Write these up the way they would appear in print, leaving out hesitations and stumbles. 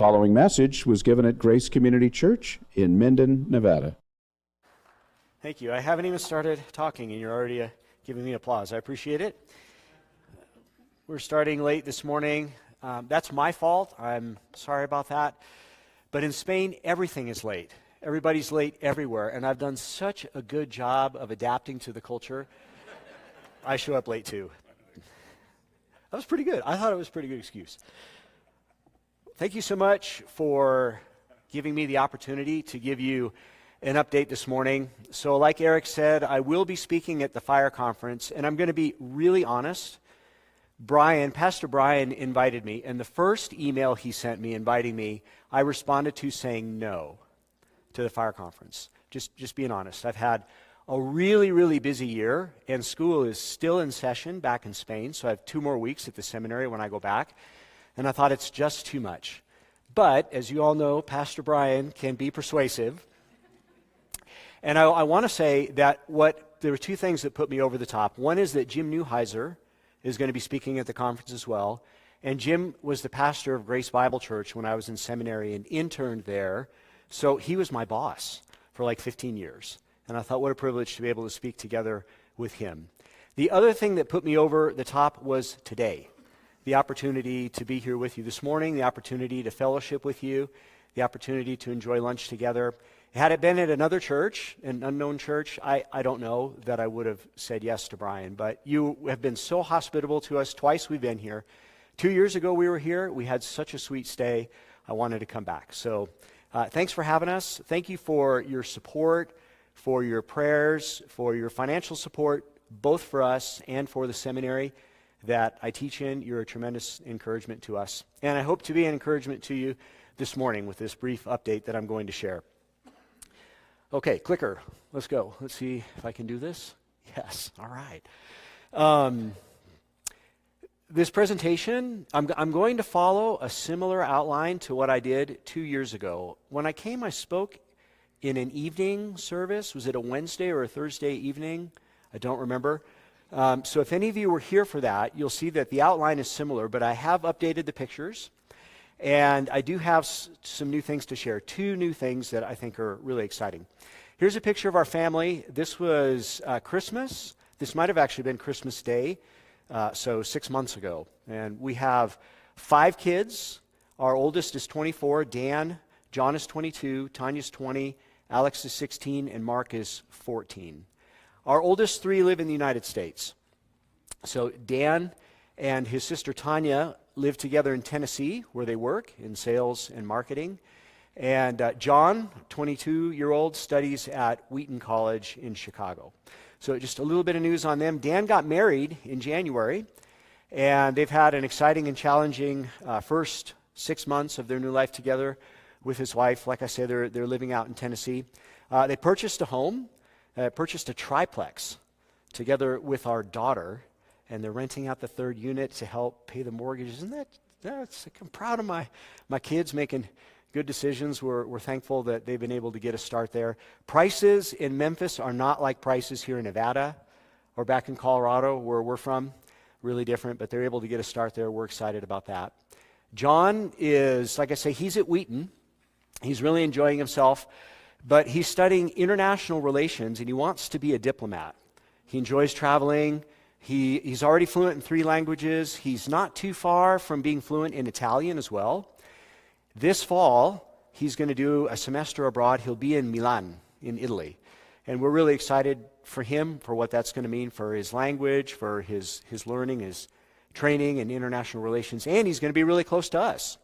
Following message was given at Grace Community Church in Minden, Nevada. Thank you. I haven't even started talking and you're already giving me applause. I appreciate it. We're starting late this morning. That's my fault. I'm sorry about that. But in Spain, everything is late. Everybody's late everywhere. And I've done such a good job of adapting to the culture. I show up late too. That was pretty good. I thought it was a pretty good excuse. Thank you so much for giving me the opportunity to give you an update this morning. So like Eric said, I will be speaking at the fire conference, and I'm going to be really honest. Pastor Brian invited me, and the first email he sent me inviting me, I responded to saying no to the fire conference. Just being honest. I've had a really, really busy year, and school is still in session back in Spain, so I have 2 more weeks at the seminary when I go back. And I thought it's just too much. But, as you all know, Pastor Brian can be persuasive. And I want to say that there were 2 things that put me over the top. One is that Jim Neuheiser is going to be speaking at the conference as well. And Jim was the pastor of Grace Bible Church when I was in seminary and interned there. So he was my boss for like 15 years. And I thought what a privilege to be able to speak together with him. The other thing that put me over the top was today. The opportunity to be here with you this morning, the opportunity to fellowship with you, the opportunity to enjoy lunch together. Had it been at another church, an unknown church, I don't know that I would have said yes to Brian. But you have been so hospitable to us. Twice we've been here. 2 years ago we were here. We had such a sweet stay. I wanted to come back. So thanks for having us. Thank you for your support, for your prayers, for your financial support, both for us and for the seminary that I teach in. You're a tremendous encouragement to us. And I hope to be an encouragement to you this morning with this brief update that I'm going to share. Okay, clicker, let's go. Let's see if I can do this. Yes, all right. This presentation, I'm going to follow a similar outline to what I did 2 years ago. When I came, I spoke in an evening service. Was it a Wednesday or a Thursday evening? I don't remember. So if any of you were here for that, you'll see that the outline is similar, but I have updated the pictures, and I do have some new things to share. 2 new things that I think are really exciting. Here's a picture of our family. This was Christmas. This might have actually been Christmas Day, so 6 months ago. And we have 5 kids. Our oldest is 24, Dan. John is 22, Tanya's 20, Alex is 16, and Mark is 14. Our oldest 3 live in the United States. So Dan and his sister Tanya live together in Tennessee, where they work in sales and marketing. And John, 22-year-old, studies at Wheaton College in Chicago. So just a little bit of news on them. Dan got married in January, and they've had an exciting and challenging first 6 months of their new life together with his wife. Like I said, they're living out in Tennessee. They purchased a home. Purchased a triplex together with our daughter, and they're renting out the 3rd unit to help pay the mortgage. Isn't that's I'm proud of my kids making good decisions. We're thankful that they've been able to get a start there. Prices in Memphis are not like prices here in Nevada or back in Colorado where we're from. Really different, but they're able to get a start there. We're excited about that. John is, like I say, he's at Wheaton. He's really enjoying himself. But he's studying international relations, and he wants to be a diplomat. He enjoys traveling. He's already fluent in 3 languages. He's not too far from being fluent in Italian as well. This fall, he's going to do a semester abroad. He'll be in Milan, in Italy. And we're really excited for him, for what that's going to mean for his language, for his learning, his training in international relations. And he's going to be really close to us.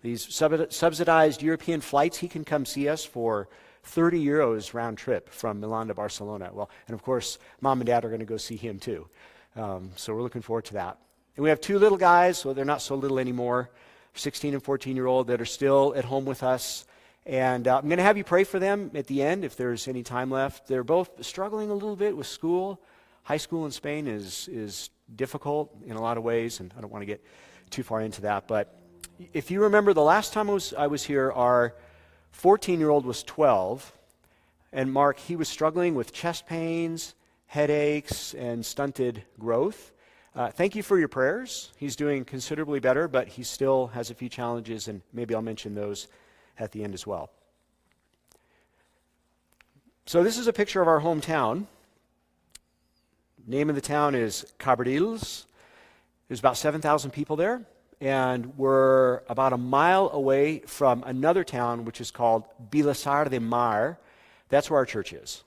These subsidized European flights, he can come see us for 30 euros round trip from Milan to Barcelona. Well, and of course, Mom and Dad are going to go see him too. So we're looking forward to that. And we have 2 little guys, so they're not so little anymore, 16 and 14-year-old, that are still at home with us. And I'm going to have you pray for them at the end if there's any time left. They're both struggling a little bit with school. High school in Spain is difficult in a lot of ways, and I don't want to get too far into that. But if you remember, the last time I was here, our 14-year-old was 12, and Mark, he was struggling with chest pains, headaches, and stunted growth. Thank you for your prayers. He's doing considerably better, but he still has a few challenges, and maybe I'll mention those at the end as well. So this is a picture of our hometown. Name of the town is Cabrils. There's about 7,000 people there, and we're about a mile away from another town which is called Vilassar de Mar. That's where our church is.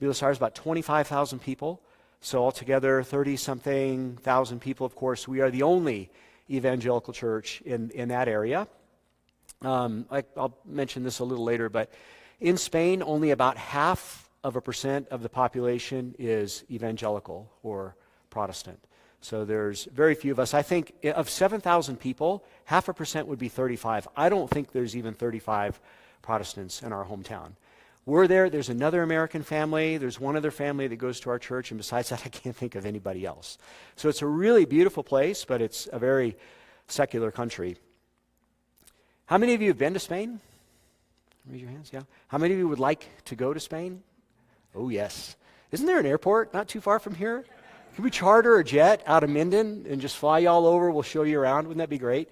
Vilassar is about 25,000 people, so altogether 30-something thousand people. Of course, we are the only evangelical church in that area. I'll mention this a little later, but in Spain, only about 0.5% of the population is evangelical or Protestant. So there's very few of us. I think of 7,000 people, 0.5% would be 35. I don't think there's even 35 Protestants in our hometown. We're there. There's another American family. There's one other family that goes to our church, and besides that, I can't think of anybody else. So it's a really beautiful place, but it's a very secular country. How many of you have been to Spain? Raise your hands, yeah. How many of you would like to go to Spain? Oh, yes. Isn't there an airport not too far from here? Can we charter a jet out of Minden and just fly you all over? We'll show you around. Wouldn't that be great?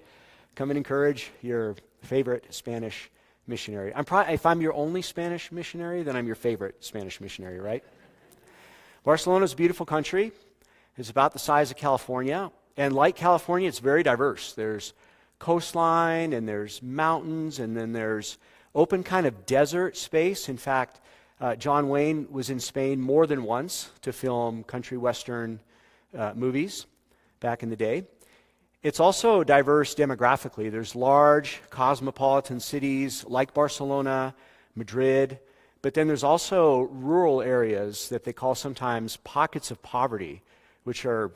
Come and encourage your favorite Spanish missionary. If I'm your only Spanish missionary, then I'm your favorite Spanish missionary, right? Barcelona is a beautiful country. It's about the size of California. And like California, it's very diverse. There's coastline, and there's mountains, and then there's open kind of desert space. In fact, John Wayne was in Spain more than once to film country western movies back in the day. It's also diverse demographically. There's large cosmopolitan cities like Barcelona, Madrid, but then there's also rural areas that they call sometimes pockets of poverty, which are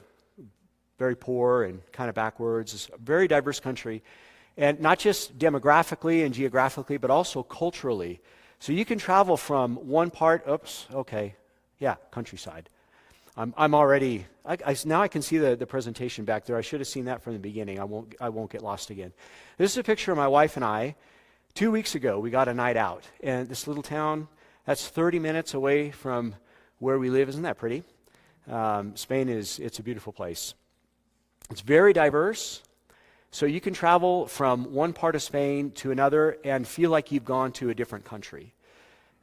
very poor and kind of backwards. It's a very diverse country, and not just demographically and geographically, but also culturally. So you can travel from one part, countryside. I'm already, now I can see the presentation back there. I should have seen that from the beginning. I won't get lost again. This is a picture of my wife and I. 2 weeks ago, we got a night out. And this little town, that's 30 minutes away from where we live. Isn't that pretty? Spain it's a beautiful place. It's very diverse. So you can travel from one part of Spain to another and feel like you've gone to a different country.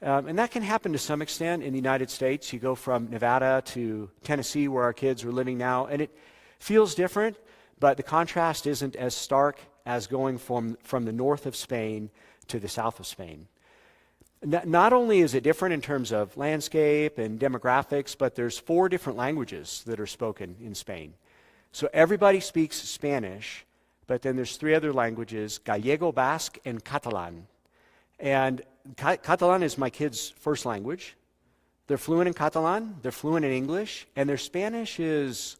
And that can happen to some extent in the United States. You go from Nevada to Tennessee, where our kids are living now, and it feels different, but the contrast isn't as stark as going from the north of Spain to the south of Spain. Not only is it different in terms of landscape and demographics, but there's 4 different languages that are spoken in Spain. So everybody speaks Spanish, but then there's 3 other languages, Gallego, Basque, and Catalan. And Catalan is my kids' first language. They're fluent in Catalan, they're fluent in English, and their Spanish is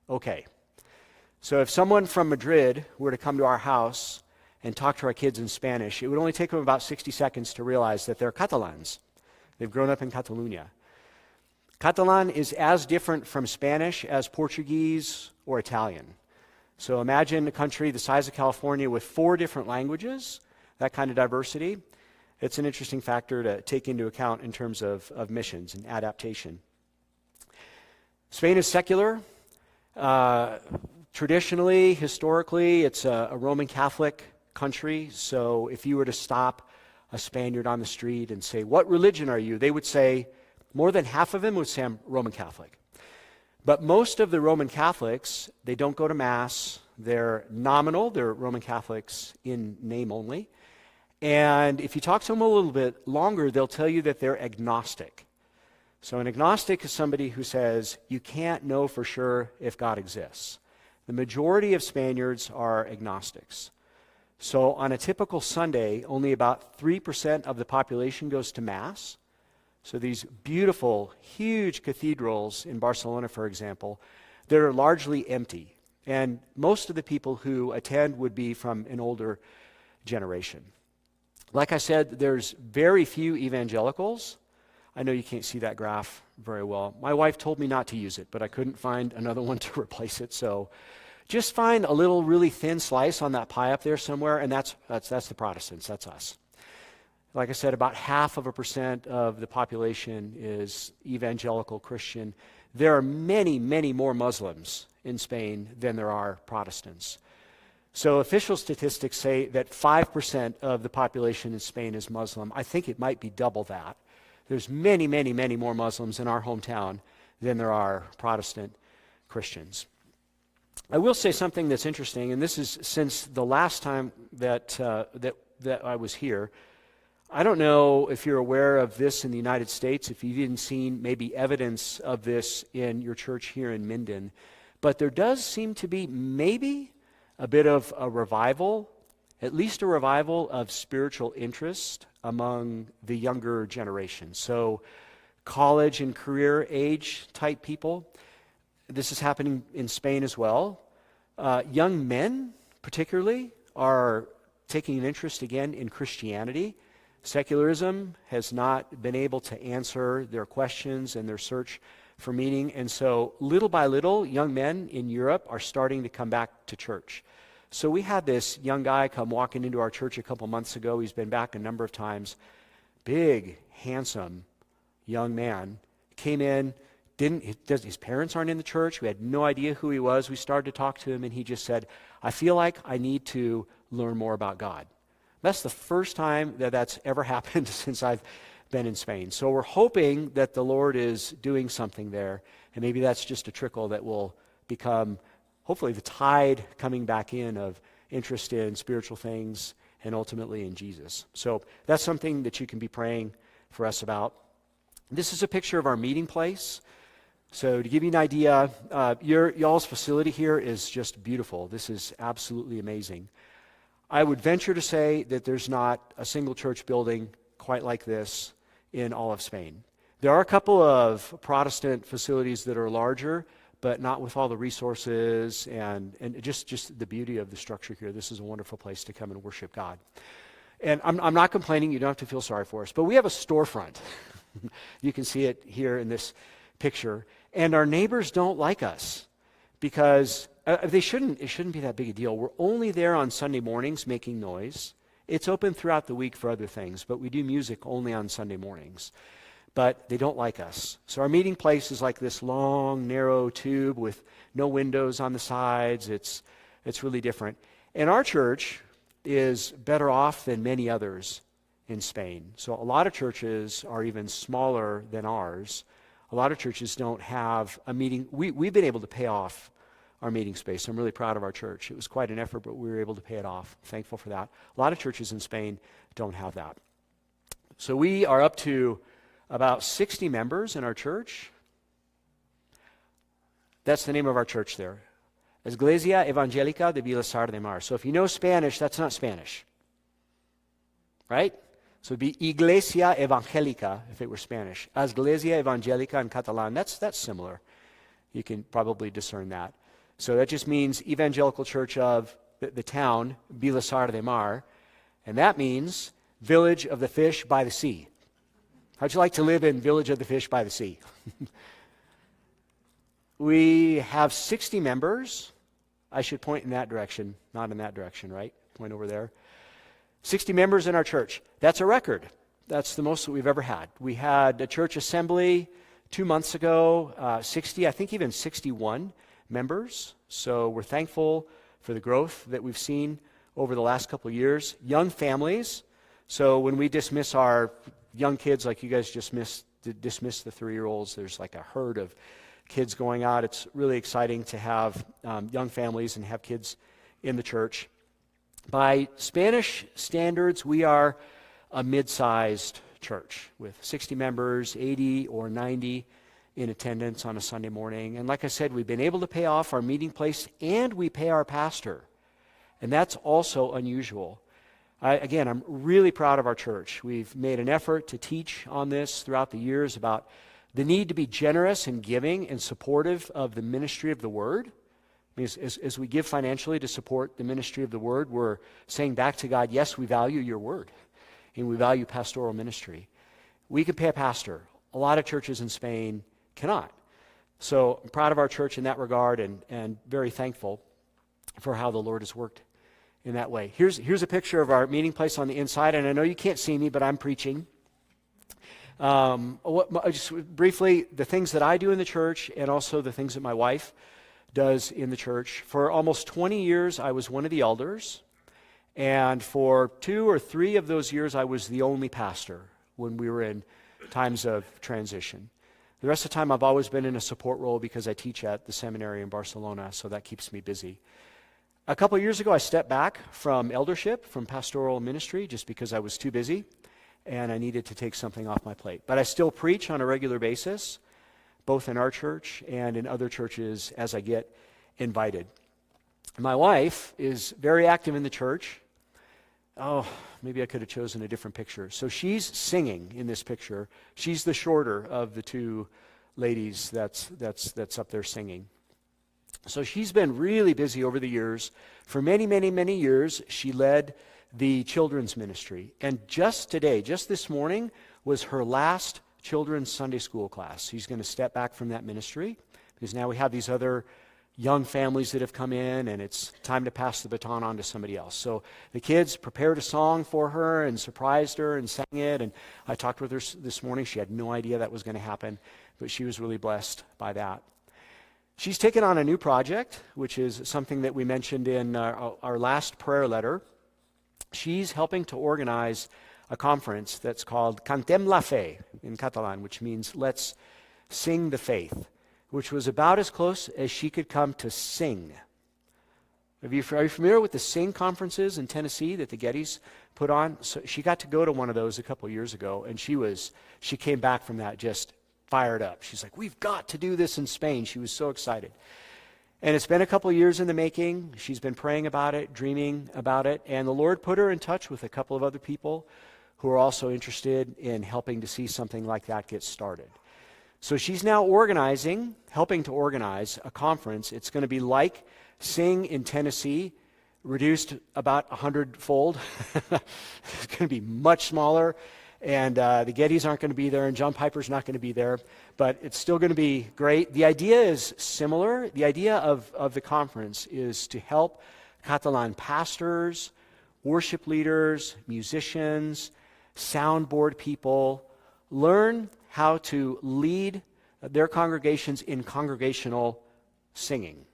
okay. So if someone from Madrid were to come to our house and talk to our kids in Spanish, it would only take them about 60 seconds to realize that they're Catalans. They've grown up in Catalonia. Catalan is as different from Spanish as Portuguese or Italian. So imagine a country the size of California with 4 different languages, that kind of diversity. It's an interesting factor to take into account in terms of missions and adaptation. Spain is secular. Traditionally, historically, it's a Roman Catholic country. So if you were to stop a Spaniard on the street and say, "What religion are you?" they would say, more than half of them would say, "I'm Roman Catholic." But most of the Roman Catholics, they don't go to Mass. They're nominal. They're Roman Catholics in name only. And if you talk to them a little bit longer, they'll tell you that they're agnostic. So an agnostic is somebody who says, you can't know for sure if God exists. The majority of Spaniards are agnostics. So on a typical Sunday, only about 3% of the population goes to Mass. So these beautiful, huge cathedrals in Barcelona, for example, they're largely empty. And most of the people who attend would be from an older generation. Like I said, there's very few evangelicals. I know you can't see that graph very well. My wife told me not to use it, but I couldn't find another one to replace it. So just find a little really thin slice on that pie up there somewhere, and that's the Protestants. That's us. Like I said, about 0.5% of the population is evangelical Christian. there are many, many more Muslims in Spain than there are Protestants. So official statistics say that 5% of the population in Spain is Muslim. I think it might be double that. There's many, many, many more Muslims in our hometown than there are Protestant Christians. I will say something that's interesting, and this is since the last time that I was here. I don't know if you're aware of this in the United States, if you've even seen maybe evidence of this in your church here in Minden, but there does seem to be maybe a bit of a revival, at least a revival of spiritual interest among the younger generation. So college and career age type people. This is happening in Spain as well. Young men, particularly, are taking an interest again in Christianity. Secularism has not been able to answer their questions and their search for meaning, and so little by little, young men in Europe are starting to come back to church. So we had this young guy come walking into our church a couple months ago. He's been back a number of times. Big, handsome young man. Came in, his parents aren't in the church. We had no idea who he was. We started to talk to him, and he just said, I feel like I need to learn more about God. That's the first time that that's ever happened since I've been in Spain. So we're hoping that the Lord is doing something there, and maybe that's just a trickle that will become, hopefully, the tide coming back in of interest in spiritual things and ultimately in Jesus. So that's something that you can be praying for us about. This is a picture of our meeting place. So to give you an idea, y'all's facility here is just beautiful. This is absolutely amazing. I would venture to say that there's not a single church building quite like this in all of Spain. There are a couple of Protestant facilities that are larger, but not with all the resources and just the beauty of the structure here. This is a wonderful place to come and worship God. And I'm not complaining. You don't have to feel sorry for us. But we have a storefront. You can see it here in this picture. And our neighbors don't like us because it shouldn't be that big a deal. We're only there on Sunday mornings making noise. It's open throughout the week for other things, but we do music only on Sunday mornings. But they don't like us. So our meeting place is like this long, narrow tube with no windows on the sides. It's really different. And our church is better off than many others in Spain. So a lot of churches are even smaller than ours. A lot of churches don't have a meeting. We've been able to pay off our meeting space. I'm really proud of our church. It was quite an effort, but we were able to pay it off. Thankful for that. A lot of churches in Spain don't have that. So we are up to about 60 members in our church. That's the name of our church there. Iglesia Evangélica de Vilasar de Mar. So if you know Spanish, that's not Spanish. Right? So it'd be Iglesia Evangélica if it were Spanish. Iglesia Evangélica in Catalan. That's similar. You can probably discern that. So that just means Evangelical Church of the town, Vilasar de Mar. And that means Village of the Fish by the Sea. How'd you like to live in Village of the Fish by the Sea? We have 60 members. I should point in that direction, not in that direction, right? Point over there. 60 members in our church. That's a record. That's the most that we've ever had. We had a church assembly 2 months ago, 60, I think even 61 members. So we're thankful for the growth that we've seen over the last couple of years. Young families. So when we dismiss our young kids, like you guys just dismiss the 3-year-olds, there's like a herd of kids going out. It's really exciting to have young families and have kids in the church. By Spanish standards, we are a mid-sized church with 60 members, 80 or 90 in attendance on a Sunday morning. And like I said, we've been able to pay off our meeting place and we pay our pastor. And that's also unusual. Again, I'm really proud of our church. We've made an effort to teach on this throughout the years about the need to be generous and giving and supportive of the ministry of the Word. I mean, as we give financially to support the ministry of the Word, we're saying back to God, yes, we value your Word, and we value pastoral ministry. We can pay a pastor. A lot of churches in Spain cannot. So I'm proud of our church in that regard and very thankful for how the Lord has worked in that way. Here's a picture of our meeting place on the inside, and I know you can't see me, but I'm preaching. Just briefly, the things that I do in the church and also the things that my wife does in the church. For almost 20 years, I was one of the elders. And for 2 or 3 of those years, I was the only pastor when we were in times of transition. The rest of the time, I've always been in a support role because I teach at the seminary in Barcelona, so that keeps me busy. A couple of years ago, I stepped back from eldership, from pastoral ministry, just because I was too busy, and I needed to take something off my plate. But I still preach on a regular basis, both in our church and in other churches as I get invited. My wife is very active in the church. Oh, maybe I could have chosen a different picture. So she's singing in this picture. She's the shorter of the 2 ladies that's up there singing. So she's been really busy over the years. For many, many, many years, she led the children's ministry. And just today, just this morning, was her last children's Sunday school class. She's going to step back from that ministry because now we have these other young families that have come in, and it's time to pass the baton on to somebody else. So the kids prepared a song for her and surprised her and sang it, and I talked with her this morning. She had no idea that was going to happen, but she was really blessed by that. She's taken on a new project, which is something that we mentioned in our last prayer letter. She's helping to organize a conference that's called Cantem la Fe in Catalan, which means let's sing the faith, which was about as close as she could come to sing. Are you familiar with the sing conferences in Tennessee that the Gettys put on? So she got to go to one of those a couple years ago, and she came back from that just fired up. She's like, we've got to do this in Spain. She was so excited. And it's been a couple years in the making. She's been praying about it, dreaming about it, and the Lord put her in touch with a couple of other people who are also interested in helping to see something like that get started. So she's now helping to organize a conference. It's going to be like Sing in Tennessee, reduced about 100-fold. It's going to be much smaller, and the Gettys aren't going to be there, and John Piper's not going to be there, but it's still going to be great. The idea is similar. The idea of the conference is to help Catalan pastors, worship leaders, musicians, soundboard people learn how to lead their congregations in congregational singing.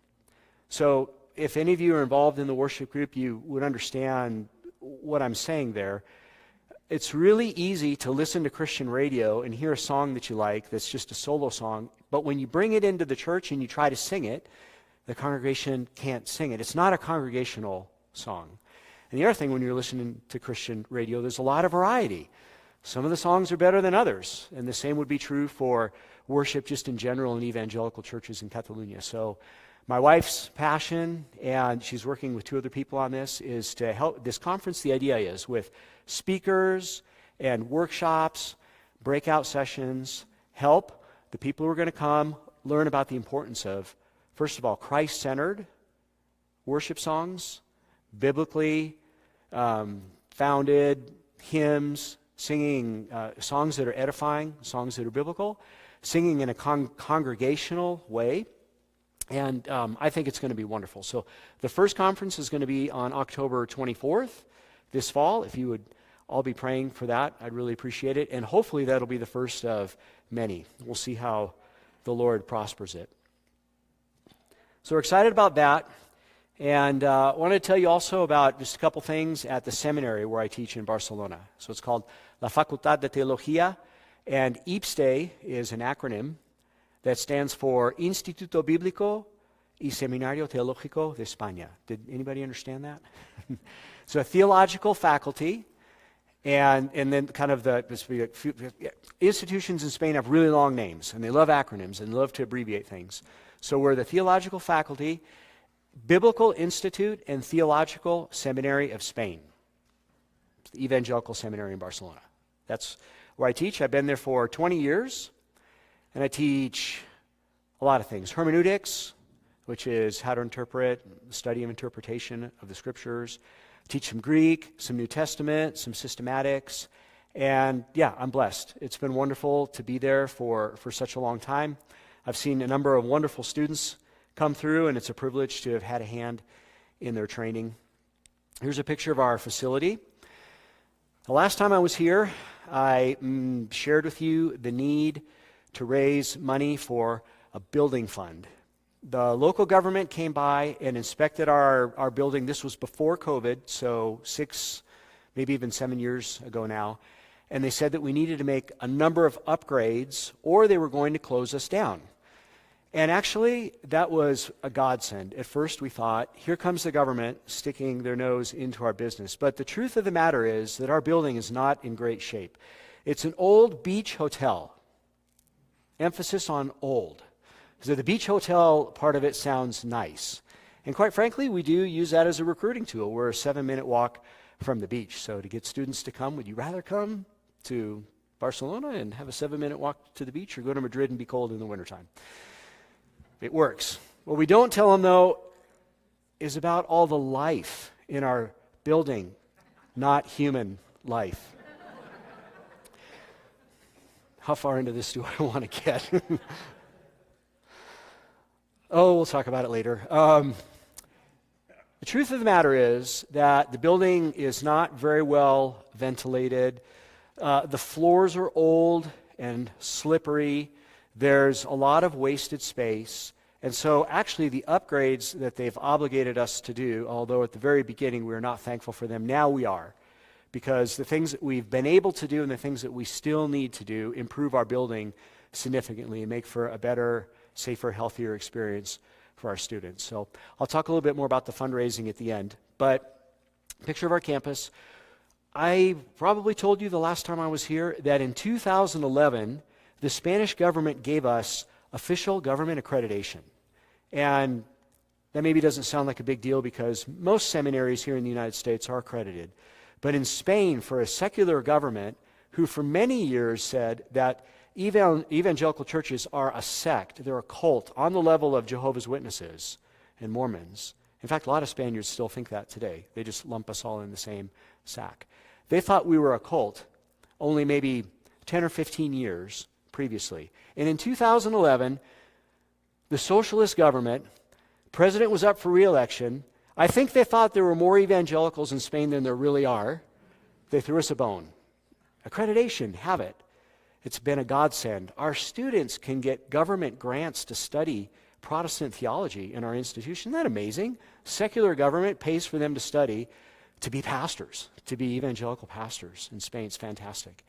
So if any of you are involved in the worship group, you would understand what I'm saying there. It's really easy to listen to Christian radio and hear a song that you like that's just a solo song, but when you bring it into the church and you try to sing it, the congregation can't sing it. It's not a congregational song. And the other thing, when you're listening to Christian radio, there's a lot of variety. Some of the songs are better than others, and the same would be true for worship just in general in evangelical churches in Catalonia. So my wife's passion, and she's working with 2 other people on this, is to help this conference. The idea is with speakers and workshops, breakout sessions, help the people who are going to come learn about the importance of, first of all, Christ-centered worship songs, biblically founded hymns, singing songs that are edifying, songs that are biblical, singing in a congregational way. And I think it's going to be wonderful. So the first conference is going to be on October 24th this fall. If you would all be praying for that, I'd really appreciate it. And hopefully that'll be the first of many. We'll see how the Lord prospers it. So we're excited about that. And I want to tell you also about just a couple things at the seminary where I teach in Barcelona. So it's called La Facultad de Teología, and IPSTE is an acronym that stands for Instituto Bíblico y Seminario Teológico de España. Did anybody understand that? So a theological faculty, and then kind of institutions in Spain have really long names, and they love acronyms and love to abbreviate things. So we're the theological faculty, Biblical Institute and Theological Seminary of Spain, the Evangelical Seminary in Barcelona. That's where I teach. I've been there for 20 years, and I teach a lot of things. Hermeneutics, which is how to interpret, the study of interpretation of the Scriptures. I teach some Greek, some New Testament, some systematics, and yeah, I'm blessed. It's been wonderful to be there for such a long time. I've seen a number of wonderful students come through, and it's a privilege to have had a hand in their training. Here's a picture of our facility. The last time I was here, I shared with you the need to raise money for a building fund. The local government came by and inspected our building. This was before COVID, so 6, maybe even 7 years ago now. And they said that we needed to make a number of upgrades or they were going to close us down. And actually, that was a godsend. At first we thought, here comes the government sticking their nose into our business. But the truth of the matter is that our building is not in great shape. It's an old beach hotel. Emphasis on old. So the beach hotel part of it sounds nice. And quite frankly, we do use that as a recruiting tool. We're a 7-minute walk from the beach. So to get students to come, would you rather come to Barcelona and have a 7-minute walk to the beach or go to Madrid and be cold in the wintertime? It works. What we don't tell them, though, is about all the life in our building, not human life. How far into this do I want to get? Oh, we'll talk about it later. The truth of the matter is that the building is not very well ventilated. The floors are old and slippery. There's a lot of wasted space. And so actually the upgrades that they've obligated us to do, although at the very beginning we were not thankful for them, now we are. Because the things that we've been able to do and the things that we still need to do improve our building significantly and make for a better, safer, healthier experience for our students. So I'll talk a little bit more about the fundraising at the end. But picture of our campus. I probably told you the last time I was here that in 2011, the Spanish government gave us official government accreditation. And that maybe doesn't sound like a big deal because most seminaries here in the United States are accredited. But in Spain, for a secular government who for many years said that evangelical churches are a sect, they're a cult on the level of Jehovah's Witnesses and Mormons. In fact, a lot of Spaniards still think that today. They just lump us all in the same sack. They thought we were a cult only maybe 10 or 15 years previously. And in 2011, the socialist government, president was up for re-election. I think they thought there were more evangelicals in Spain than there really are. They threw us a bone. Accreditation, have it. It's been a godsend. Our students can get government grants to study Protestant theology in our institution. Isn't that amazing? Secular government pays for them to study to be pastors, to be evangelical pastors in Spain. It's fantastic.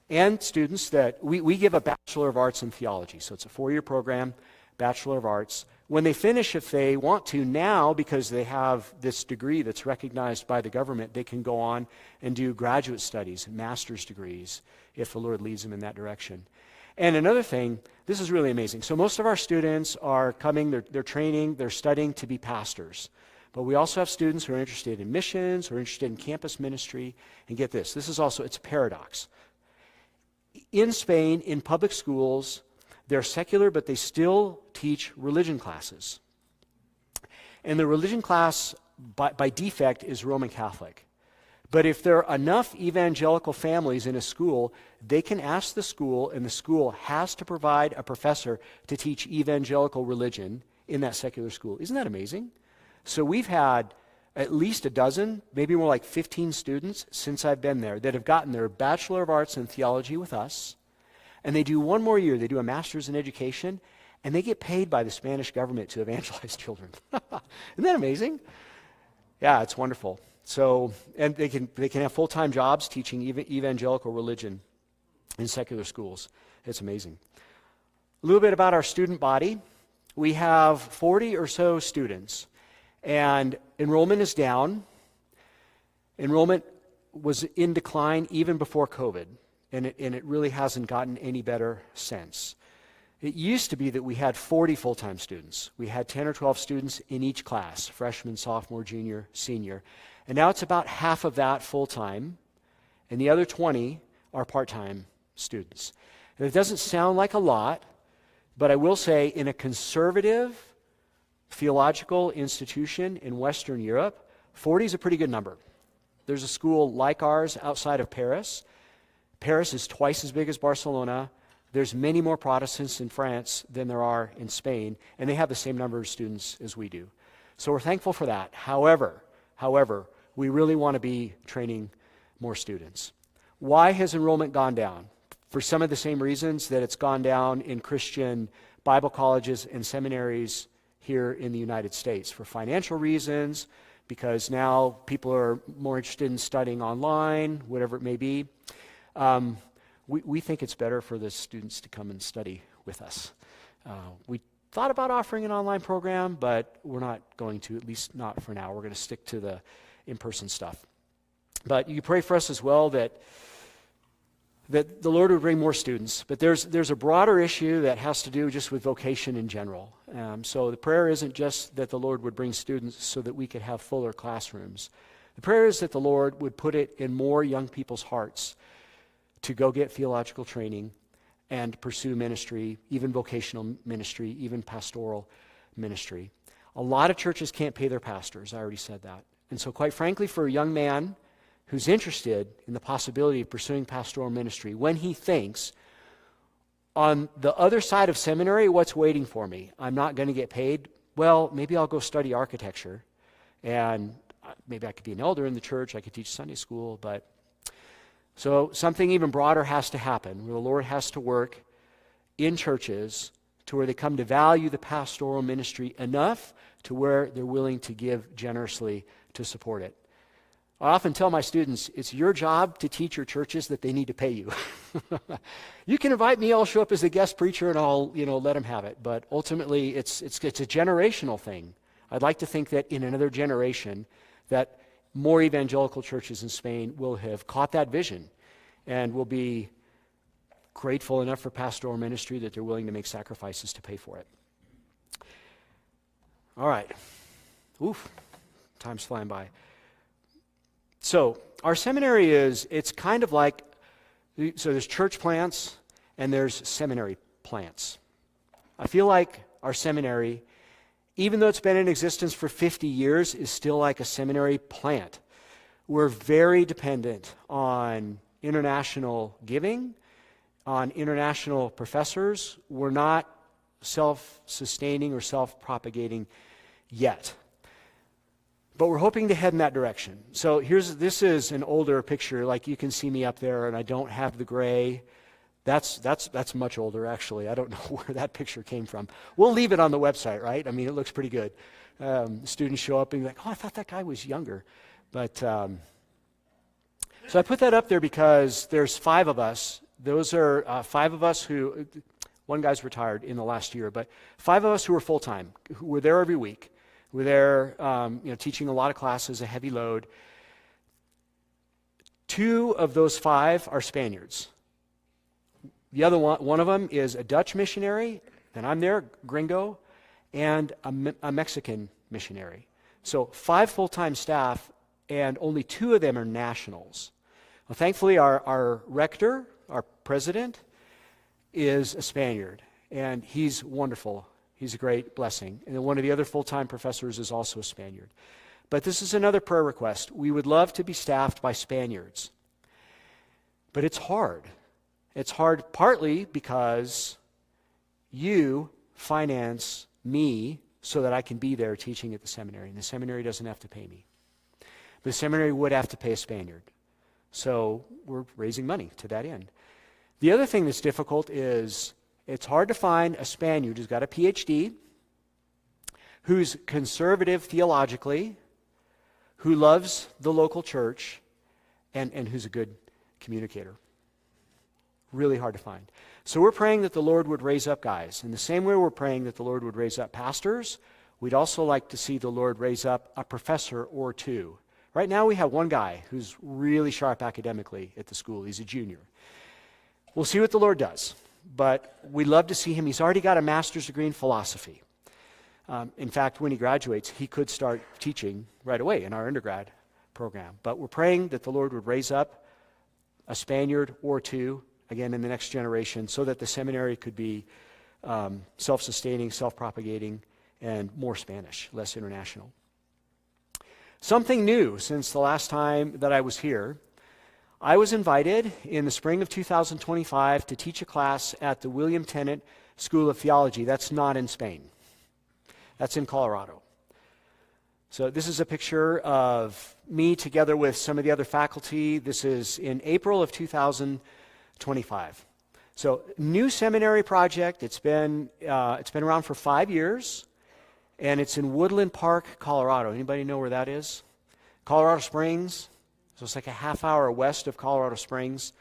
And students that we give a Bachelor of Arts in Theology. So it's a 4-year program, Bachelor of Arts. When they finish, if they want to now, because they have this degree that's recognized by the government, they can go on and do graduate studies, master's degrees, if the Lord leads them in that direction. And another thing, this is really amazing. So most of our students are coming, they're training, they're studying to be pastors. But we also have students who are interested in missions, who are interested in campus ministry. And get this, it's a paradox. In Spain, in public schools, they're secular, but they still teach religion classes. And the religion class, by defect, is Roman Catholic. But if there are enough evangelical families in a school, they can ask the school, and the school has to provide a professor to teach evangelical religion in that secular school. Isn't that amazing? So we've had at least a dozen, maybe more like 15 students since I've been there that have gotten their Bachelor of Arts in Theology with us. And they do one more year. They do a master's in education, and they get paid by the Spanish government to evangelize children. Isn't that amazing? Yeah, it's wonderful. So, and they can have full-time jobs teaching evangelical religion in secular schools. It's amazing. A little bit about our student body. We have 40 or so students, and enrollment is down. Enrollment was in decline even before COVID. And it really hasn't gotten any better since. It used to be that we had 40 full-time students. We had 10 or 12 students in each class, freshman, sophomore, junior, senior. And now it's about half of that full-time, and the other 20 are part-time students. And it doesn't sound like a lot, but I will say in a conservative theological institution in Western Europe, 40 is a pretty good number. There's a school like ours outside of Paris. Paris is twice as big as Barcelona. There's many more Protestants in France than there are in Spain, and they have the same number of students as we do. So we're thankful for that. However, we really want to be training more students. Why has enrollment gone down? For some of the same reasons that it's gone down in Christian Bible colleges and seminaries here in the United States. For financial reasons, because now people are more interested in studying online, whatever it may be. We think it's better for the students to come and study with us. We thought about offering an online program, but we're not going to, at least not for now. We're going to stick to the in-person stuff. But you pray for us as well that the Lord would bring more students. But there's a broader issue that has to do just with vocation in general. So the prayer isn't just that the Lord would bring students so that we could have fuller classrooms. The prayer is that the Lord would put it in more young people's hearts to go get theological training and pursue ministry, even vocational ministry, even pastoral ministry. A lot of churches can't pay their pastors. I already said that. And so quite frankly, for a young man who's interested in the possibility of pursuing pastoral ministry, when he thinks, on the other side of seminary, what's waiting for me? I'm not going to get paid. Well, maybe I'll go study architecture, and maybe I could be an elder in the church. I could teach Sunday school, but so something even broader has to happen, where the Lord has to work in churches to where they come to value the pastoral ministry enough to where they're willing to give generously to support it. I often tell my students, it's your job to teach your churches that they need to pay you. You can invite me, I'll show up as a guest preacher and I'll, let them have it. But ultimately, it's a generational thing. I'd like to think that in another generation that more evangelical churches in Spain will have caught that vision and will be grateful enough for pastoral ministry that they're willing to make sacrifices to pay for it. All right. Oof, time's flying by. So our seminary it's kind of like, so there's church plants and there's seminary plants. I feel like our seminary, even though it's been in existence for 50 years, is still like a seminary plant. We're very dependent on international giving, on international professors. We're not self-sustaining or self-propagating yet. But we're hoping to head in that direction. So this is an older picture, like you can see me up there, and I don't have the gray. That's much older, actually. I don't know where that picture came from. We'll leave it on the website, right? I mean, it looks pretty good. Students show up and be like, oh, I thought that guy was younger. But so I put that up there because there's 5 of us. Those are 5 of us who, one guy's retired in the last year, but 5 of us who are full-time, who were there every week. We're there, teaching a lot of classes, a heavy load. 2 of those 5 are Spaniards. The other one of them is a Dutch missionary, and I'm there, gringo, and a Mexican missionary. So 5 full-time staff, and only 2 of them are nationals. Well, thankfully, our rector, our president, is a Spaniard, and he's wonderful. He's a great blessing. And then one of the other full-time professors is also a Spaniard. But this is another prayer request. We would love to be staffed by Spaniards. But it's hard. It's hard partly because you finance me so that I can be there teaching at the seminary. And the seminary doesn't have to pay me. The seminary would have to pay a Spaniard. So we're raising money to that end. The other thing that's difficult is it's hard to find a Spaniard who's got a PhD, who's conservative theologically, who loves the local church, and who's a good communicator. Really hard to find. So we're praying that the Lord would raise up guys. In the same way we're praying that the Lord would raise up pastors, we'd also like to see the Lord raise up a professor or 2. Right now we have one guy who's really sharp academically at the school. He's a junior. We'll see what the Lord does. But we'd love to see him. He's already got a master's degree in philosophy. In fact, when he graduates, he could start teaching right away in our undergrad program. But we're praying that the Lord would raise up a Spaniard or 2, again, in the next generation, so that the seminary could be self-sustaining, self-propagating, and more Spanish, less international. Something new since the last time that I was here. I was invited in the spring of 2025 to teach a class at the William Tennant School of Theology. That's not in Spain. That's in Colorado. So this is a picture of me together with some of the other faculty. This is in April of 2025. So new seminary project. It's been around for 5 years, and it's in Woodland Park, Colorado. Anybody know where that is? Colorado Springs. So it's like a half hour west of Colorado Springs,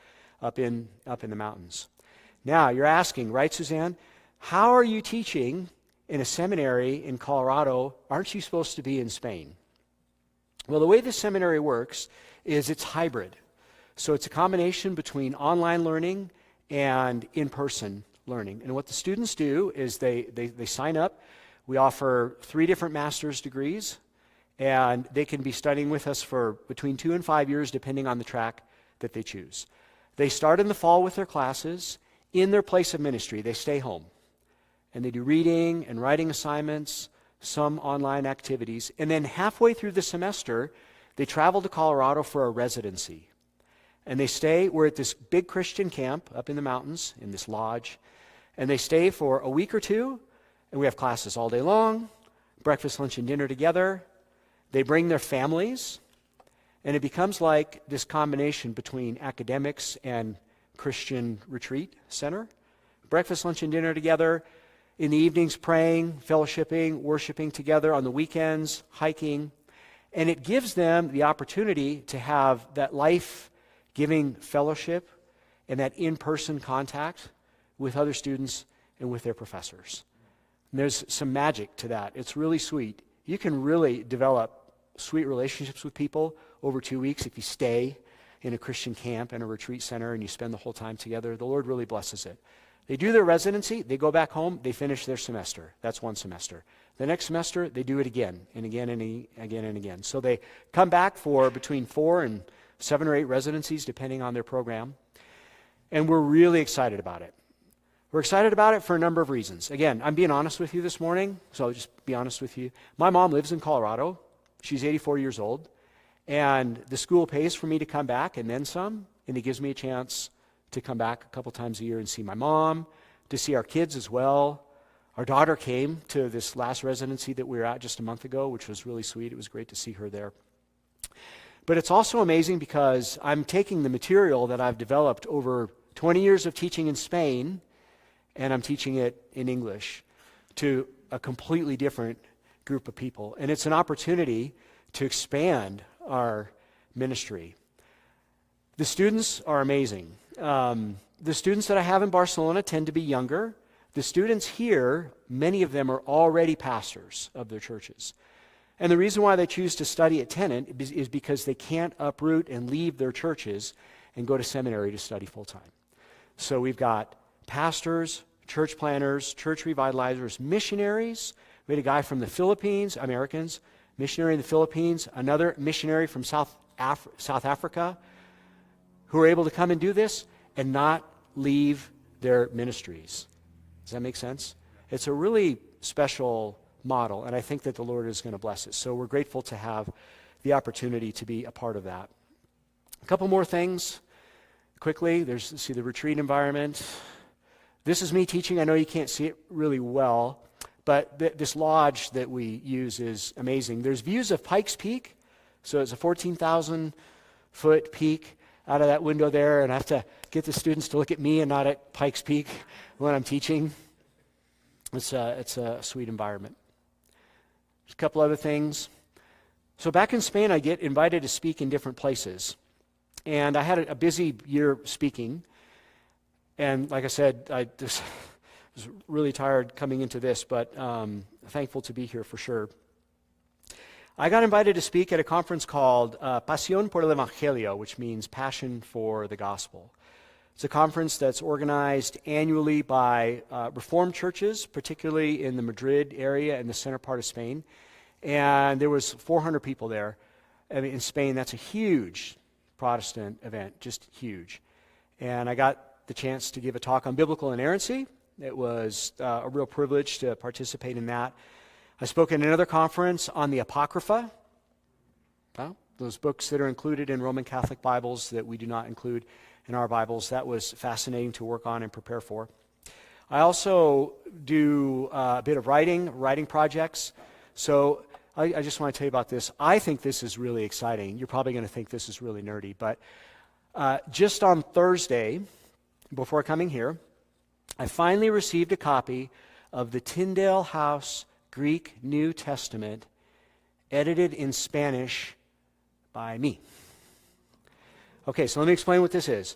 up in the mountains. Now you're asking, right, Suzanne? How are you teaching in a seminary in Colorado? Aren't you supposed to be in Spain? Well, the way this seminary works is it's hybrid. So it's a combination between online learning and in-person learning. And what the students do is they sign up. We offer 3 different master's degrees, and they can be studying with us for between 2 and 5 years, depending on the track that they choose. They start in the fall with their classes. In their place of ministry, they stay home. And they do reading and writing assignments, some online activities. And then halfway through the semester, they travel to Colorado for a residency. And they stay, we're at this big Christian camp up in the mountains, in this lodge. And they stay for a week or 2, and we have classes all day long, breakfast, lunch, and dinner together. They bring their families, and it becomes like this combination between academics and Christian retreat center. Breakfast, lunch, and dinner together. In the evenings, praying, fellowshipping, worshiping together. On the weekends, hiking. And it gives them the opportunity to have that life-giving fellowship and that in-person contact with other students and with their professors. And there's some magic to that. It's really sweet. You can really develop sweet relationships with people over 2 weeks if you stay in a Christian camp and a retreat center and you spend the whole time together. The Lord really blesses it. They do their residency, they go back home, they finish their semester. That's one semester. The next semester, they do it again and again and again and again. So they come back for between 4 and 7 or 8 residencies, depending on their program. And we're really excited about it. We're excited about it for a number of reasons. Again, I'm being honest with you this morning, so I'll just be honest with you. My mom lives in Colorado. She's 84 years old. And the school pays for me to come back and then some, and it gives me a chance to come back a couple times a year and see my mom, to see our kids as well. Our daughter came to this last residency that we were at just a month ago, which was really sweet. It was great to see her there. But it's also amazing because I'm taking the material that I've developed over 20 years of teaching in Spain, and I'm teaching it in English to a completely different group of people. And it's an opportunity to expand our ministry. The students are amazing. The students that I have in Barcelona tend to be younger. The students here, many of them are already pastors of their churches. And the reason why they choose to study at Tennant is because they can't uproot and leave their churches and go to seminary to study full-time. So we've got pastors, church planners, church revitalizers, missionaries. We had a guy from the Philippines, Americans, missionary in the Philippines, another missionary from South Africa, who are able to come and do this and not leave their ministries. Does that make sense? It's a really special model, and I think that the Lord is going to bless it. So we're grateful to have the opportunity to be a part of that. A couple more things quickly. See the retreat environment. This is me teaching. I know you can't see it really well, but this lodge that we use is amazing. There's views of Pikes Peak. So it's a 14,000-foot peak out of that window there, and I have to get the students to look at me and not at Pikes Peak when I'm teaching. It's a sweet environment. Just a couple other things. So back in Spain, I get invited to speak in different places. And I had a busy year speaking. And like I said, I just was really tired coming into this, but thankful to be here for sure. I got invited to speak at a conference called Pasión por el Evangelio, which means Passion for the Gospel. It's a conference that's organized annually by Reformed churches, particularly in the Madrid area and the center part of Spain. And there was 400 people there. I mean, in Spain, that's a huge Protestant event, just huge. And I got the chance to give a talk on biblical inerrancy. It was a real privilege to participate in that. I spoke at another conference on the Apocrypha, those books that are included in Roman Catholic Bibles that we do not include in our Bibles. That was fascinating to work on and prepare for. I also do a bit of writing projects. So I just want to tell you about this. I think this is really exciting. You're probably going to think this is really nerdy, but just on Thursday, before coming here, I finally received a copy of the Tyndale House Greek New Testament, edited in Spanish by me. Okay, so let me explain what this is.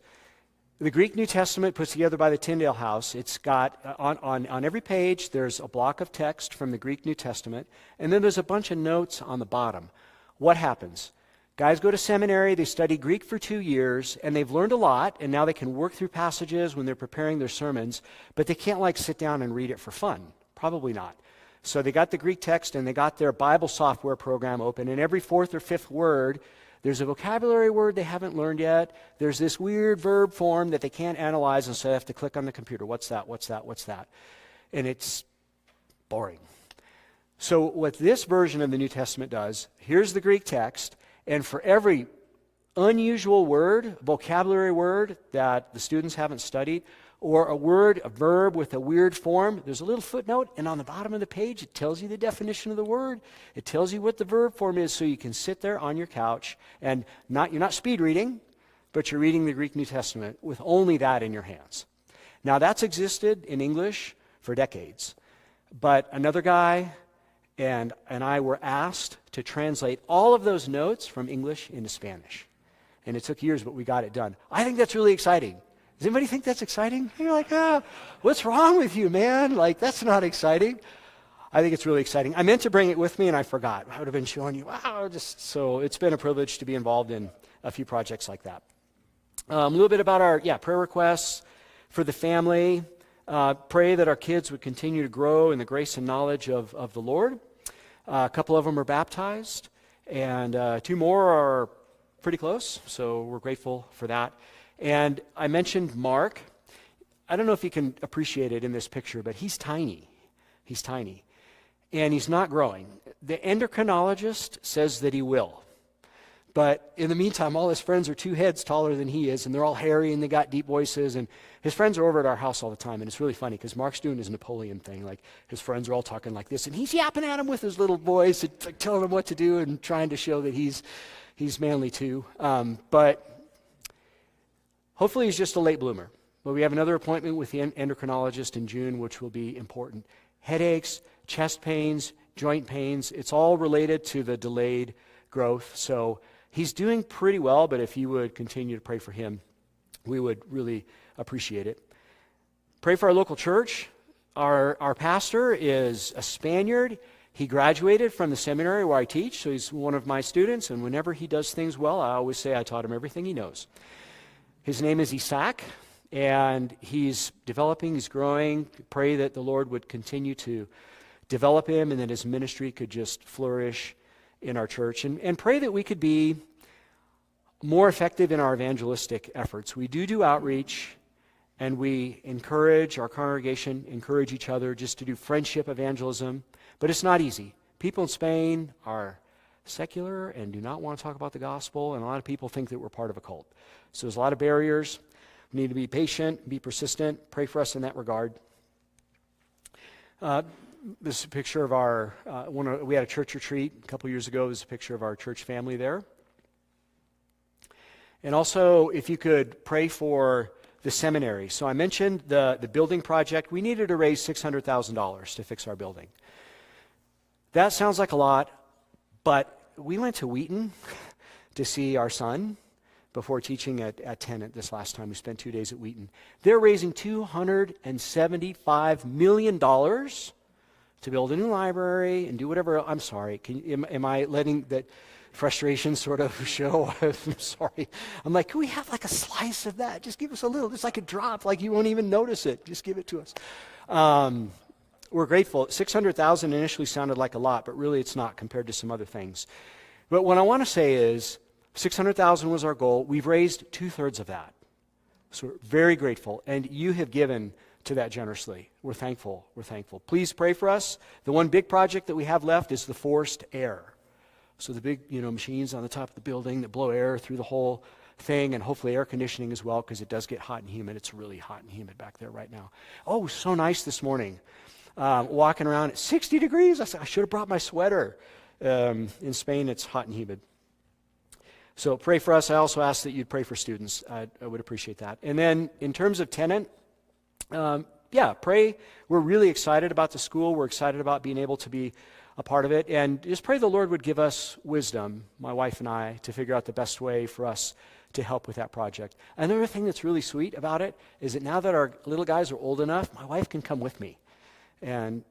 The Greek New Testament put together by the Tyndale House, it's got, on every page, there's a block of text from the Greek New Testament, and then there's a bunch of notes on the bottom. What happens? Guys go to seminary, they study Greek for 2 years, and they've learned a lot, and now they can work through passages when they're preparing their sermons, but they can't sit down and read it for fun. Probably not. So they got the Greek text, and they got their Bible software program open, and every fourth or fifth word, there's a vocabulary word they haven't learned yet. There's this weird verb form that they can't analyze, and so they have to click on the computer. What's that? What's that? What's that? And it's boring. So what this version of the New Testament does, here's the Greek text, and for every unusual word, vocabulary word that the students haven't studied, or a word, a verb with a weird form, there's a little footnote, and on the bottom of the page, it tells you the definition of the word. It tells you what the verb form is, so you can sit there on your couch and you're not speed reading, but you're reading the Greek New Testament with only that in your hands. Now, that's existed in English for decades, but another guy and I were asked to translate all of those notes from English into Spanish, and it took years, but we got it done. I think that's really exciting. Does anybody think that's exciting? You're like, what's wrong with you, man? That's not exciting. I think it's really exciting. I meant to bring it with me, and I forgot. I would have been showing you. So it's been a privilege to be involved in a few projects like that. A little bit about our prayer requests for the family. Pray that our kids would continue to grow in the grace and knowledge of the Lord. A couple of them are baptized, and 2 more are pretty close, so we're grateful for that. And I mentioned Mark. I don't know if you can appreciate it in this picture, but he's tiny. He's tiny. And he's not growing. The endocrinologist says that he will. But in the meantime, all his friends are 2 heads taller than he is, and they're all hairy, and they got deep voices, and his friends are over at our house all the time, and it's really funny, because Mark's doing his Napoleon thing. His friends are all talking like this, and he's yapping at him with his little voice, and, telling them what to do, and trying to show that he's manly too. But hopefully he's just a late bloomer. But we have another appointment with the endocrinologist in June, which will be important. Headaches, chest pains, joint pains, it's all related to the delayed growth. So he's doing pretty well, but if you would continue to pray for him, we would really appreciate it. Pray for our local church. Our pastor is a Spaniard. He graduated from the seminary where I teach, so he's one of my students, and whenever he does things well, I always say I taught him everything he knows. His name is Isaac, and he's developing, he's growing. Pray that the Lord would continue to develop him and that his ministry could just flourish in our church. And pray that we could be more effective in our evangelistic efforts. We do outreach, and we encourage our congregation, encourage each other just to do friendship evangelism, but it's not easy. People in Spain are secular and do not want to talk about the gospel, and a lot of people think that we're part of a cult. So there's a lot of barriers. We need to be patient, be persistent. Pray for us in that regard. This is a picture of our, we had a church retreat a couple years ago. This is a picture of our church family there. And also, if you could pray for the seminary. So I mentioned the building project. We needed to raise $600,000 to fix our building. That sounds like a lot, but we went to Wheaton to see our son before teaching at Tennant this last time. We spent 2 days at Wheaton. They're raising $275 million to build a new library and do whatever. I'm sorry. Am I letting that frustration sort of show? I'm sorry. I'm like, can we have a slice of that? Just give us a little. Just a drop, you won't even notice it. Just give it to us. We're grateful. $600,000 initially sounded like a lot, but really it's not compared to some other things. But what I want to say is, $600,000 was our goal. We've raised 2/3 of that. So we're very grateful. And you have given to that generously. We're thankful. We're thankful. Please pray for us. The one big project that we have left is the forced air. So the big, machines on the top of the building that blow air through the whole thing, and hopefully air conditioning as well, because it does get hot and humid. It's really hot and humid back there right now. Oh, so nice this morning. Walking around at 60 degrees. I said, I should have brought my sweater. In Spain, it's hot and humid. So pray for us. I also ask that you'd pray for students. I would appreciate that. And then in terms of tenant, pray. We're really excited about the school. We're excited about being able to be a part of it. And just pray the Lord would give us wisdom, my wife and I, to figure out the best way for us to help with that project. Another thing that's really sweet about it is that now that our little guys are old enough, my wife can come with me and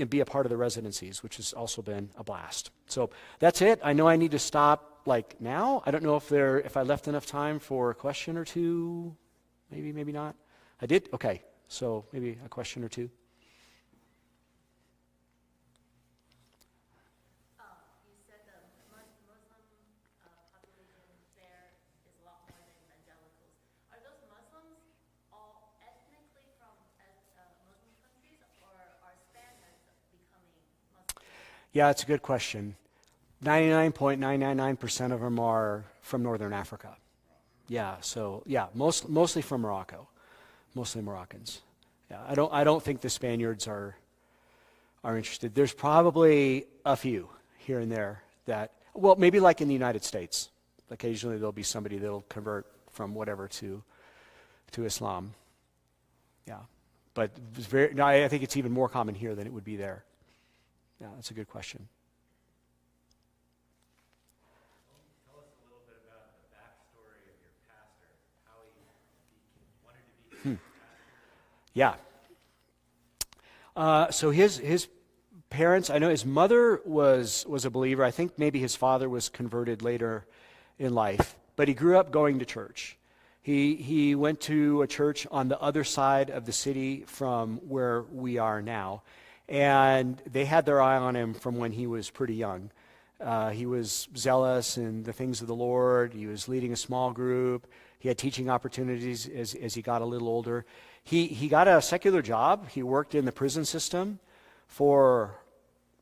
be a part of the residencies, which has also been a blast. So that's it. I know I need to stop like now. I don't know if I left enough time for a question or two. Maybe not. I did? Okay. So maybe a question or two. You said the Muslim population there is a lot more than evangelicals. Are those Muslims all ethnically from Muslim countries, or are Spaniards becoming Muslim? Yeah, it's a good question. 99.999% of them are from Northern Africa. Yeah, so mostly from Morocco. Mostly Moroccans. Yeah, I don't think the Spaniards are interested. There's probably a few here and there that, well, maybe like in the United States. Occasionally there'll be somebody that'll convert from whatever to Islam. Yeah, but I think it's even more common here than it would be there. Yeah, that's a good question. Tell us a little bit about the backstory of your pastor, how he wanted to be. Yeah. So his parents, I know his mother was a believer. I think maybe his father was converted later in life, but he grew up going to church. He went to a church on the other side of the city from where we are now, and they had their eye on him from when he was pretty young. He was zealous in the things of the Lord. He was leading a small group. He had teaching opportunities as he got a little older. He got a secular job. He worked in the prison system for,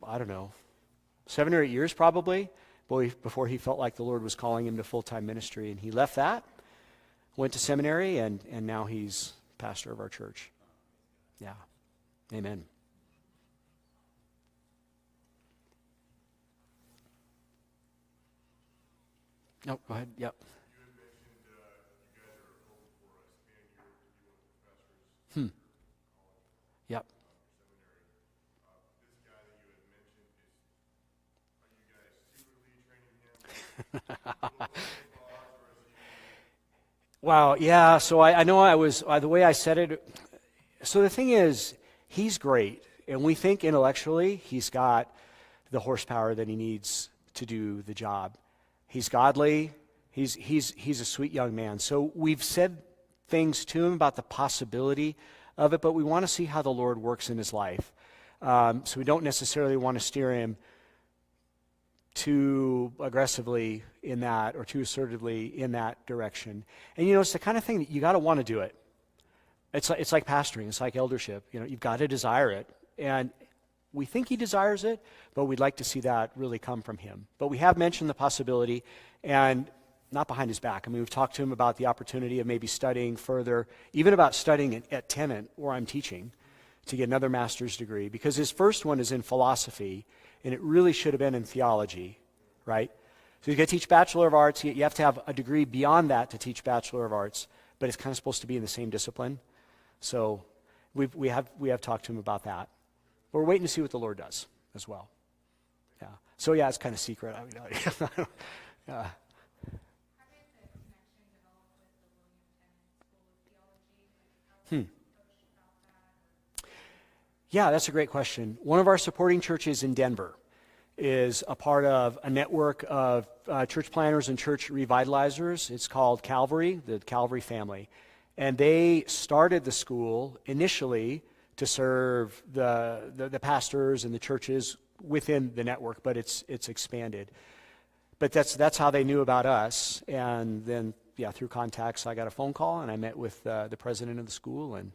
7 or 8 years probably, before he felt like the Lord was calling him to full-time ministry. And he left that, went to seminary, and now he's pastor of our church. Yeah. Amen. No, go ahead. Yep. You had mentioned you guys are hoping for a Spaniard to be one of the professors. Yep. Seminary. This guy that you had mentioned are you guys secretly training him? Wow. Yeah. So I know I was the way I said it. So the thing is, he's great, and we think intellectually he's got the horsepower that he needs to do the job. He's godly. He's a sweet young man. So we've said things to him about the possibility of it, but we want to see how the Lord works in his life. So we don't necessarily want to steer him too aggressively in that or too assertively in that direction. And it's the kind of thing that you got to want to do it. It's like pastoring. It's like eldership. You've got to desire it. And we think he desires it, but we'd like to see that really come from him. But we have mentioned the possibility, and not behind his back. I mean, we've talked to him about the opportunity of maybe studying further, even about studying at Tennant, where I'm teaching, to get another master's degree, because his first one is in philosophy, and it really should have been in theology, right? So you got to teach Bachelor of Arts. You have to have a degree beyond that to teach Bachelor of Arts, but it's kind of supposed to be in the same discipline. So we have talked to him about that. But we're waiting to see what the Lord does as well. Yeah. So it's kind of secret. I mean, yeah. How did the connection develop with the William Tennant School of Theology? How was you approached about that? Yeah, that's a great question. One of our supporting churches in Denver is a part of a network of church planners and church revitalizers. It's called Calvary, the Calvary family. And they started the school initially to serve the pastors and the churches within the network, but it's expanded. But that's how they knew about us. And then, through contacts, I got a phone call, and I met with the president of the school, and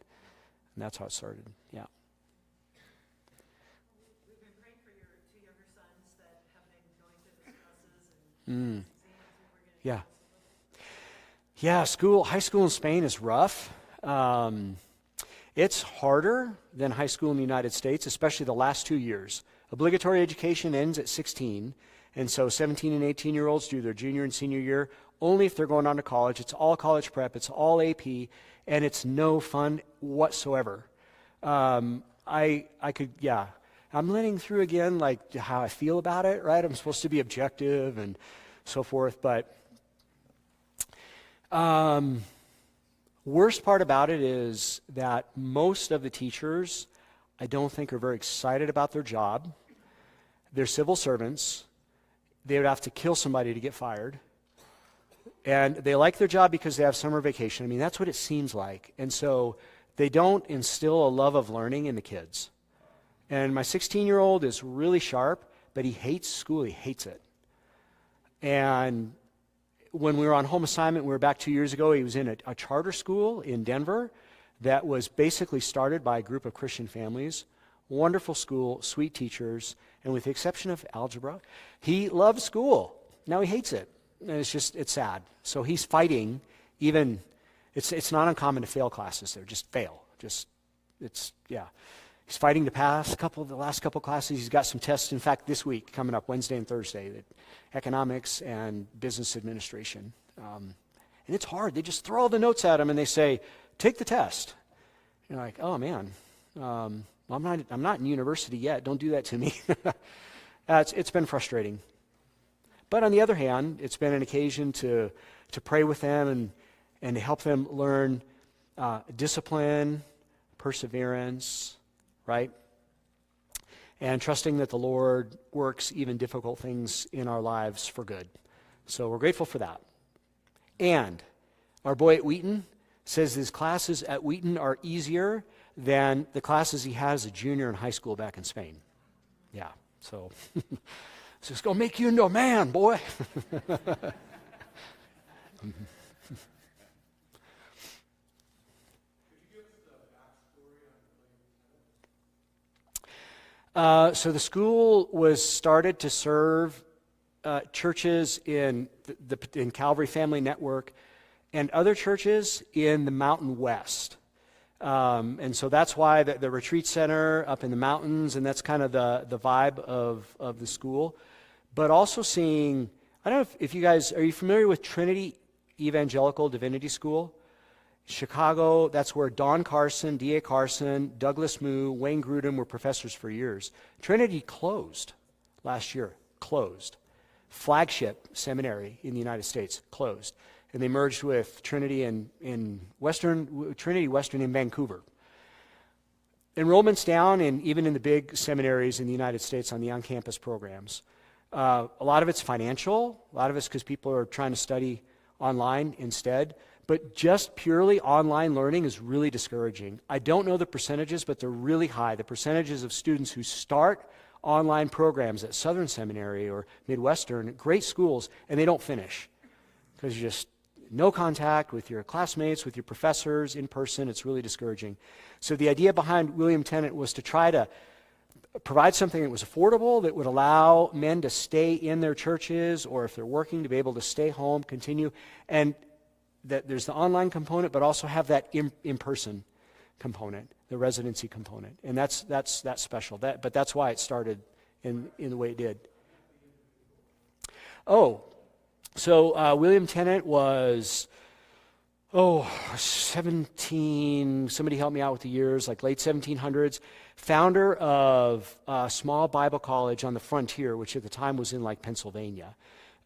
that's how it started. Yeah. We've been praying for your two younger sons that have been going through the stresses and exams. We're going to High school in Spain is rough. It's harder than high school in the United States, especially the last 2 years Obligatory education ends at 16, and so 17 and 18-year-olds do their junior and senior year only if they're going on to college. It's all college prep, it's all AP, and it's no fun whatsoever. I'm letting through again, like how I feel about it, right? I'm supposed to be objective and so forth, but worst part about it is that most of the teachers, I don't think, are very excited about their job. They're civil servants. They would have to kill somebody to get fired. And they like their job because they have summer vacation. I mean, that's what it seems like. And so they don't instill a love of learning in the kids. And my 16-year-old is really sharp, but he hates school. He hates it. And when we were on home assignment, we were back 2 years ago, he was in a charter school in Denver that was basically started by a group of Christian families. Wonderful school, sweet teachers, and with the exception of algebra, he loved school. Now he hates it. And it's sad. So he's fighting, even, it's not uncommon to fail classes there, just fail. He's fighting to pass the last couple classes. He's got some tests, in fact, this week coming up, Wednesday and Thursday, economics and business administration. And it's hard. They just throw all the notes at him and they say, take the test. You're like, oh man, I'm not in university yet. Don't do that to me. It's been frustrating. But on the other hand, it's been an occasion to pray with them and to help them learn discipline, perseverance, right? And trusting that the Lord works even difficult things in our lives for good. So we're grateful for that. And our boy at Wheaton says his classes at Wheaton are easier than the classes he had as a junior in high school back in Spain. Yeah, so it's just going to make you into a man, boy. So the school was started to serve churches in in Calvary Family Network and other churches in the Mountain West. And so that's why the retreat center up in the mountains, and that's kind of the vibe of the school. But also seeing, I don't know if you guys, are you familiar with Trinity Evangelical Divinity School? Chicago, that's where Don Carson, D.A. Carson, Douglas Moo, Wayne Grudem were professors for years. Trinity closed last year, closed. Flagship seminary in the United States, closed. And they merged with Trinity Trinity Western in Vancouver. Enrollment's down, and even in the big seminaries in the United States on the on-campus programs. A lot of it's financial, a lot of it's because people are trying to study online instead. But just purely online learning is really discouraging. I don't know the percentages, but they're really high. The percentages of students who start online programs at Southern Seminary or Midwestern, great schools, and they don't finish because you just no contact with your classmates, with your professors in person. It's really discouraging. So the idea behind William Tennant was to try to provide something that was affordable, that would allow men to stay in their churches, or if they're working, to be able to stay home, continue, and that there's the online component, but also have that in-person component, the residency component, and that's special. But that's why it started in the way it did. So William Tennant was 17. Somebody help me out with the years, like late 1700s. Founder of a small Bible college on the frontier, which at the time was in like Pennsylvania.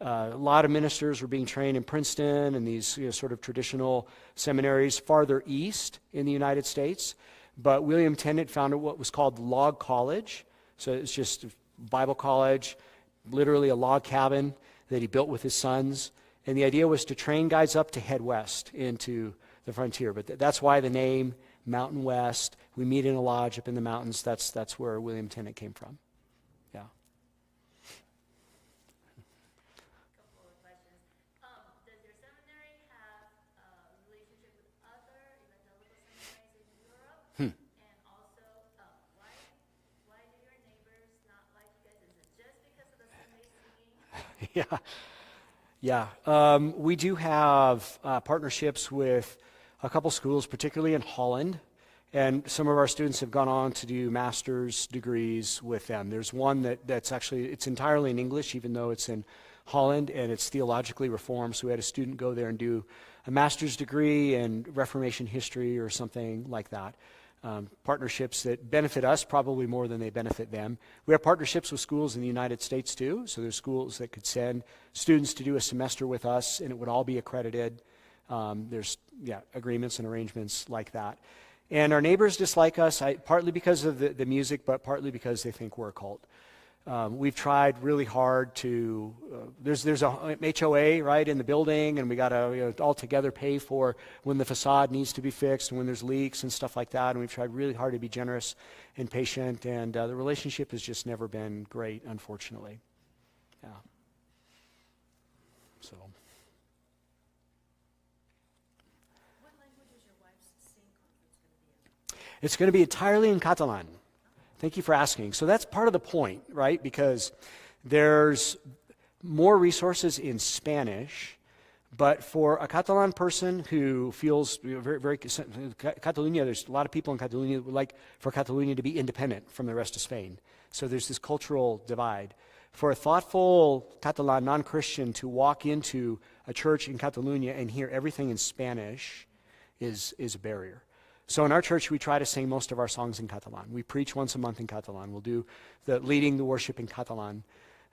A lot of ministers were being trained in Princeton and these sort of traditional seminaries farther east in the United States. But William Tennant founded what was called Log College. So it's just a Bible college, literally a log cabin that he built with his sons. And the idea was to train guys up to head west into the frontier. But that's why the name Mountain West. We meet in a lodge up in the mountains. That's where William Tennant came from. Yeah. Couple of questions. Does your seminary have a relationship with other evangelical seminaries in Europe? And also, why do your neighbors not like you guys? Is it just because of the Sunday singing? Yeah. We do have partnerships with a couple schools, particularly in Holland And some of our students have gone on to do master's degrees with them. There's one that's actually, it's entirely in English, even though it's in Holland, and it's theologically reformed. So we had a student go there and do a master's degree in Reformation history or something like that. Partnerships that benefit us probably more than they benefit them. We have partnerships with schools in the United States too. So there's schools that could send students to do a semester with us, and it would all be accredited. There's agreements and arrangements like that. And our neighbors dislike us, partly because of the music, but partly because they think we're a cult. We've tried really hard to, there's a HOA, right, in the building, and we got to all together pay for when the facade needs to be fixed and when there's leaks and stuff like that. And we've tried really hard to be generous and patient, and the relationship has just never been great, unfortunately. Yeah. So. What language is your wife's sing conference going to be in? It's going to be entirely in Catalan. Thank you for asking. So that's part of the point, right? Because there's more resources in Spanish, but for a Catalan person who feels very Catalonia, there's a lot of people in Catalonia who would like for Catalonia to be independent from the rest of Spain. So there's this cultural divide. For a thoughtful Catalan non-Christian to walk into a church in Catalonia and hear everything in Spanish is a barrier. So in our church, we try to sing most of our songs in Catalan. We preach once a month in Catalan. We'll do leading the worship in Catalan,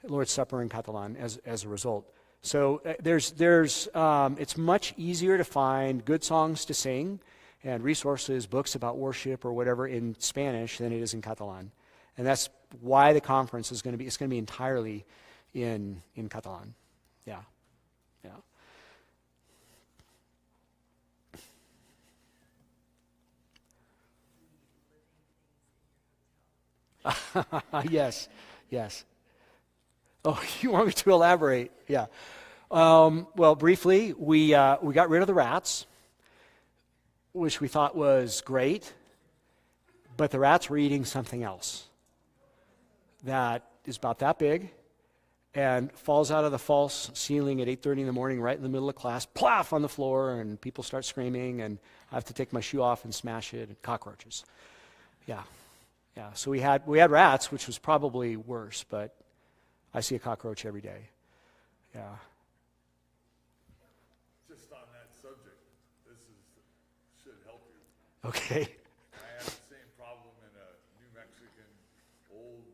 Lord's Supper in Catalan as a result. So it's much easier to find good songs to sing and resources, books about worship or whatever in Spanish than it is in Catalan. And that's why the conference is going to be entirely in Catalan. Yeah. Yeah. Yes. Oh, you want me to elaborate? Yeah. Well, briefly, we got rid of the rats, which we thought was great, but the rats were eating something else that is about that big and falls out of the false ceiling at 8:30 in the morning, right in the middle of class, plof on the floor, and people start screaming, and I have to take my shoe off and smash it, and cockroaches. Yeah. Yeah, so we had rats, which was probably worse, but I see a cockroach every day. Yeah. Just on that subject, should help you. Okay. I had the same problem in a New Mexican old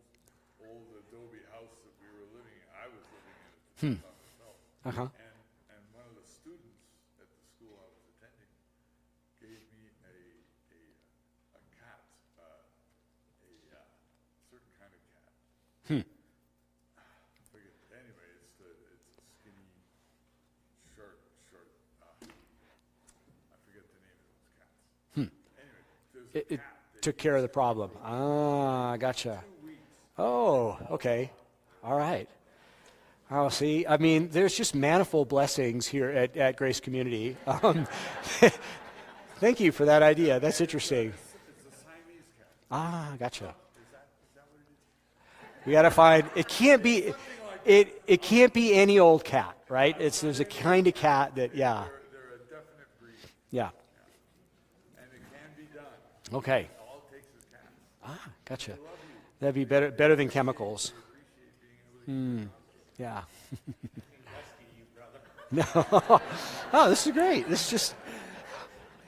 adobe house that we were living in. I was living in it by myself. Uh-huh. And one of the students at the school I was attending gave me a cat, a certain kind of cat. Anyway, it's a skinny, short. I forget the name of those cats. Anyway, there's a It cat that took care of the problem. Ah, gotcha. 2 weeks. Oh, okay. All right. Oh, see, I mean, there's just manifold blessings here at Grace Community. Thank you for that idea. That's interesting. It's a Siamese cat. Ah, gotcha. Is that what it is? We got to find. It can't be any old cat, right? There's a kind of cat that, yeah, They're a definite breed, yeah. and it can be done. Okay. All it takes is cats. Ah, gotcha. That'd be better than chemicals. Yeah. No. Oh, this is great. This is just.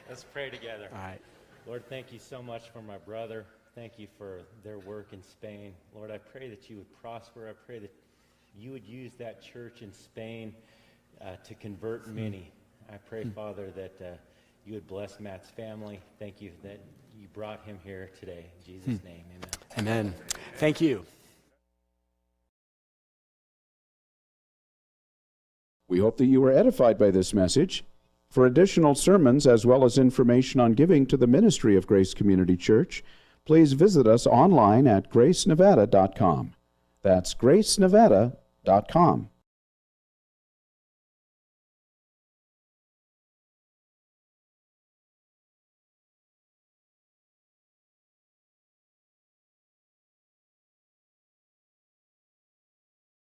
Let's pray together. All right. Lord, thank you so much for my brother. Thank you for their work in Spain. Lord, I pray that you would prosper. I pray that you would use that church in Spain to convert many. I pray, Father, that you would bless Matt's family. Thank you that you brought him here today. In Jesus' name, amen. Amen. Thank you. We hope that you were edified by this message. For additional sermons as well as information on giving to the ministry of Grace Community Church, please visit us online at gracenevada.com. That's gracenevada.com.